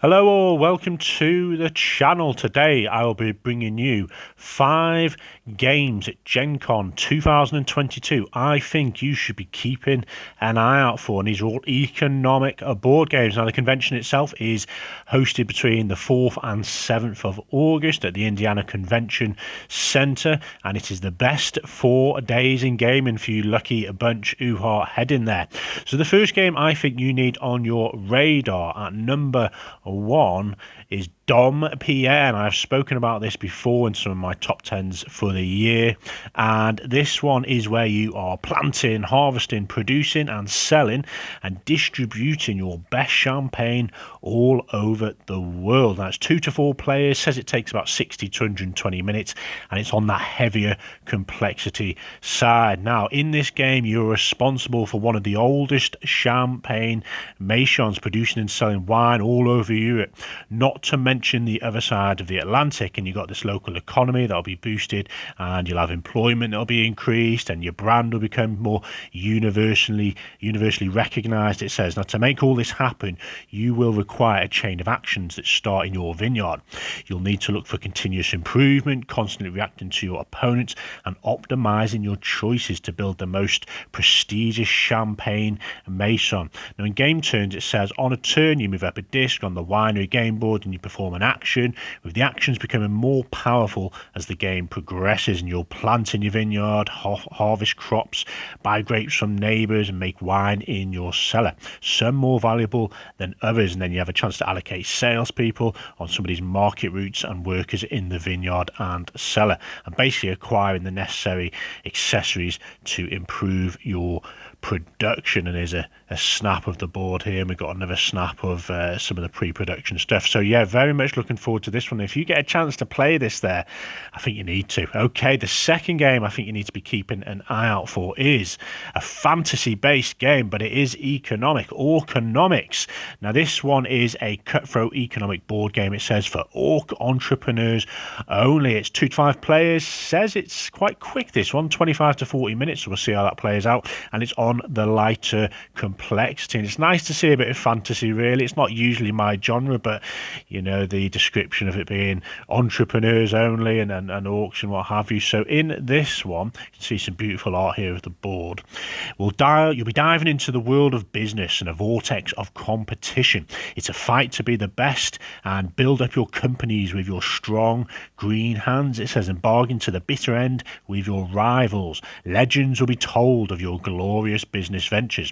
Hello all, welcome to the channel. Today I will be bringing you 5 games at Gen Con 2022 I think you should be keeping an eye out for, and these are all economic board games. Now the convention itself is hosted between the 4th and 7th of August at the Indiana Convention Center, and it is the best 4 days in gaming for you lucky bunch who are heading there. So the first game I think you need on your radar at number 1 is Dom Pierre, and I've spoken about this before in some of my top 10s for the year, and this one is where you are planting, harvesting, producing and selling and distributing your best champagne all over the world. That's 2 to 4 players, says it takes about 60 to 120 minutes, and it's on that heavier complexity side. Now in this game you're responsible for one of the oldest champagne maisons, producing and selling wine all over Europe, not to mention the other side of the Atlantic, and you've got this local economy that'll be boosted, and you'll have employment that'll be increased, and your brand will become more universally recognized, it says. Now to make all this happen you will require a chain of actions that start in your vineyard. You'll need to look for continuous improvement, constantly reacting to your opponents and optimizing your choices to build the most prestigious champagne maison. Now in game turns it says on a turn you move up a disc on the winery game board and you perform an action, with the actions becoming more powerful as the game progresses, and you'll plant in your vineyard, harvest crops, buy grapes from neighbours and make wine in your cellar, some more valuable than others, and then you have a chance to allocate salespeople on some of these market routes and workers in the vineyard and cellar, and basically acquiring the necessary accessories to improve your production. And there's a snap of the board here, and we've got another snap of some of the pre-production stuff. So yeah, very much looking forward to this one. If you get a chance to play this there, I think you need to. Okay, the second game I think you need to be keeping an eye out for is a fantasy based game, but it is economic, Orconomics. Now this one is a cutthroat economic board game, it says, for orc entrepreneurs only. It's 2 to 5 players, says it's quite quick, this one, 25 to 40 minutes, so we'll see how that plays out, and it's on the lighter complexity. And it's nice to see a bit of fantasy, really. It's not usually my genre, but you know, the description of it being entrepreneurs only and orcs and what have you. So in this one you can see some beautiful art here of the board. You'll be diving into the world of business and a vortex of competition. It's a fight to be the best and build up your companies with your strong green hands, it says, and bargain to the bitter end with your rivals. Legends will be told of your glorious business ventures.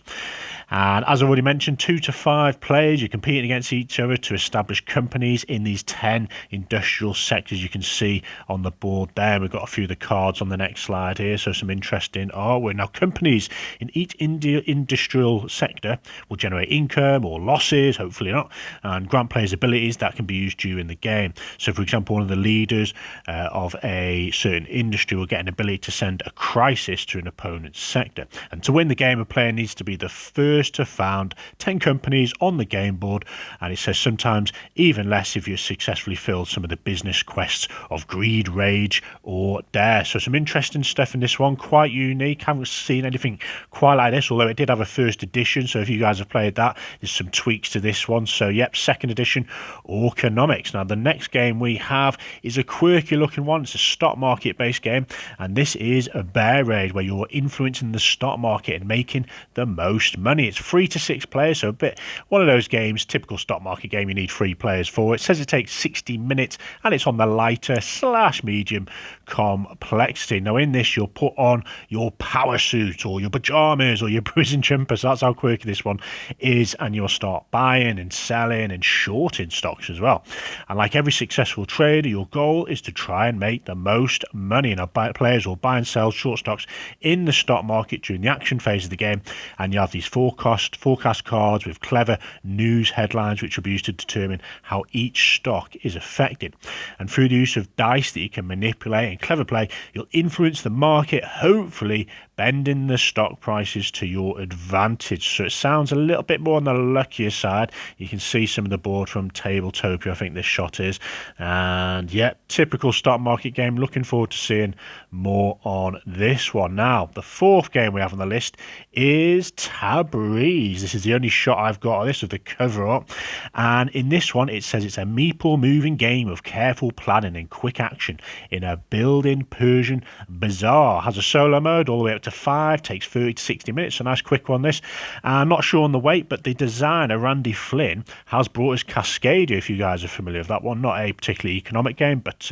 And as I already mentioned, 2 to 5 players, you're competing against each other to establish companies in these 10 industrial sectors you can see on the board there. We've got a few of the cards on the next slide here, so some interesting artwork. Now companies in each industrial sector will generate income or losses, hopefully not, and grant players abilities that can be used during the game. So for example, one of the leaders of a certain industry will get an ability to send a crisis to an opponent's sector, and to win the game a player needs to be the first to found 10 companies on the game board, and it says sometimes even less if you successfully filled some of the business quests of greed, rage or dare. So some interesting stuff in this one, quite unique. Haven't seen anything quite like this, although it did have a first edition, so if you guys have played that, there's some tweaks to this one. So yep, second edition Orconomics. Now the next game we have is a quirky looking one. It's a stock market based game, and this is a bear raid where you're influencing the stock market and making the most money. It's 3 to 6 players, so a bit one of those games, typical stock market game you need 3 players for. It says it takes 60 minutes and it's on the lighter / medium complexity. Now in this you'll put on your power suit or your pajamas or your prison jumper, so that's how quirky this one is, and you'll start buying and selling and shorting stocks as well. And like every successful trader, your goal is to try and make the most money. Now players will buy and sell short stocks in the stock market during the action phase of the game, and you have these forecast cards with clever news headlines which will be used to determine how each stock is affected. And through the use of dice that you can manipulate and clever play, you'll influence the market, hopefully bending the stock prices to your advantage. So it sounds a little bit more on the luckier side. You can see some of the board from Tabletopia, I think this shot is. And yeah, typical stock market game. Looking forward to seeing more on this one. Now, the fourth game we have on the list is Tabriz. This is the only shot I've got of this with the cover up. And in this one, it says it's a meeple moving game of careful planning and quick action in a building Persian bazaar. Has a solo mode all the way up to 5, takes 30 to 60 minutes. A nice quick one, this. I'm not sure on the weight, but the designer, Randy Flynn, has brought us Cascadia, if you guys are familiar with that one. Not a particularly economic game, but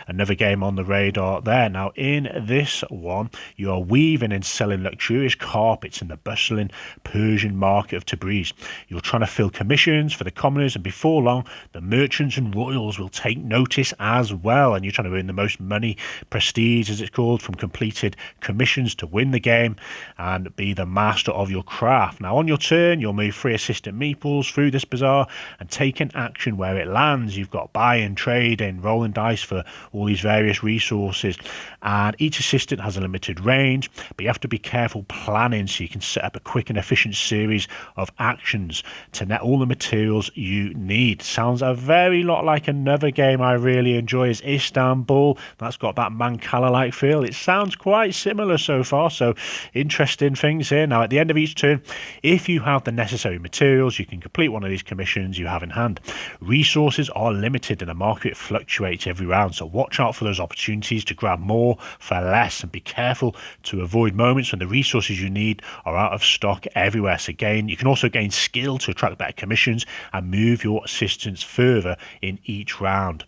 another game on the radar there. Now, in this one, you are weaving and selling luxurious carpets in the bustling Persian market of Tabriz. You're trying to fill commissions for the commoners, and before long, the merchants and royals will take notice as well. And you're trying to earn the most money, prestige as it's called, from completed commissions to win the game and be the master of your craft. Now, on your turn, you'll move 3 assistant meeples through this bazaar and take an action where it lands. You've got buying, trading, rolling dice for all these various resources, and each assistant has a limited range, but you have to be careful planning so you can set up a quick and efficient series of actions to net all the materials you need. Sounds a very lot like another game I really enjoy, is Istanbul. That's got that Mancala-like feel. It sounds quite similar so far, so interesting things here. Now, at the end of each turn, if you have the necessary materials, you can complete one of these commissions you have in hand. Resources are limited and the market fluctuates every round, so watch out for those opportunities to grab more for less, and be careful to avoid moments when the resources you need are out of stock everywhere. So again, you can also gain skill to attract better commissions and move your assistants further in each round.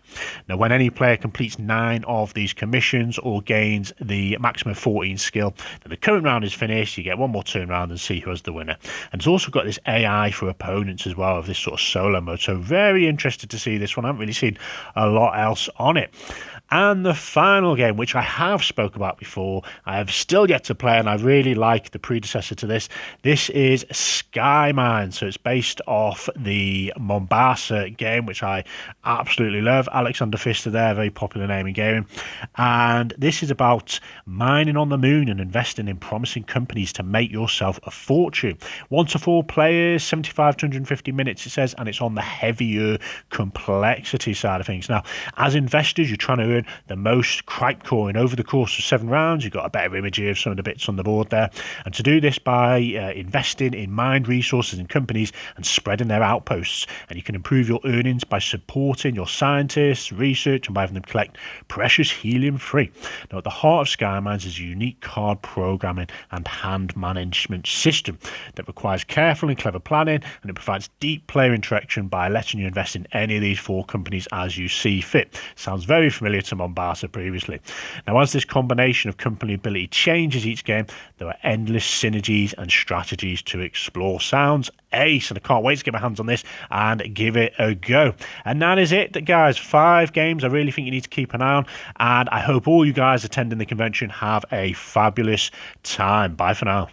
Now, when any player completes 9 of these commissions or gains the maximum 14 skill, then the current round is finished. You get one more turn round and see who has the winner. And it's also got this AI for opponents as well, of this sort of solo mode. So very interested to see this one. I haven't really seen a lot else on it. And the final game, which I have spoke about before, I have still yet to play, and I really like the predecessor to this. This is Sky Mine. So it's based off the Mombasa game, which I absolutely love. Alexander Pfister there, very popular name in gaming. And this is about mining on the moon and investing in promising companies to make yourself a fortune. 1 to 4 players, 75 to 150 minutes, it says, and it's on the heavier complexity side of things. Now, as investors, you're trying to earn the most Cripe coin over the course of 7 rounds. You've got a better image here of some of the bits on the board there. And to do this by investing in mined resources and companies and spreading their outposts. And you can improve your earnings by supporting your scientists, research, and by having them collect precious helium free. Now, at the heart of Sky Mines is a unique card programming and hand management system that requires careful and clever planning, and it provides deep player interaction by letting you invest in any of these 4 companies as you see fit. Sounds very familiar to Mombasa previously. Now, as this combination of company ability changes each game, there are endless synergies and strategies to explore. Sounds ace, and I can't wait to get my hands on this and give it a go. And that is it, guys. 5 games I really think you need to keep an eye on, and I hope all you guys attending the convention have a fabulous time. Bye for now.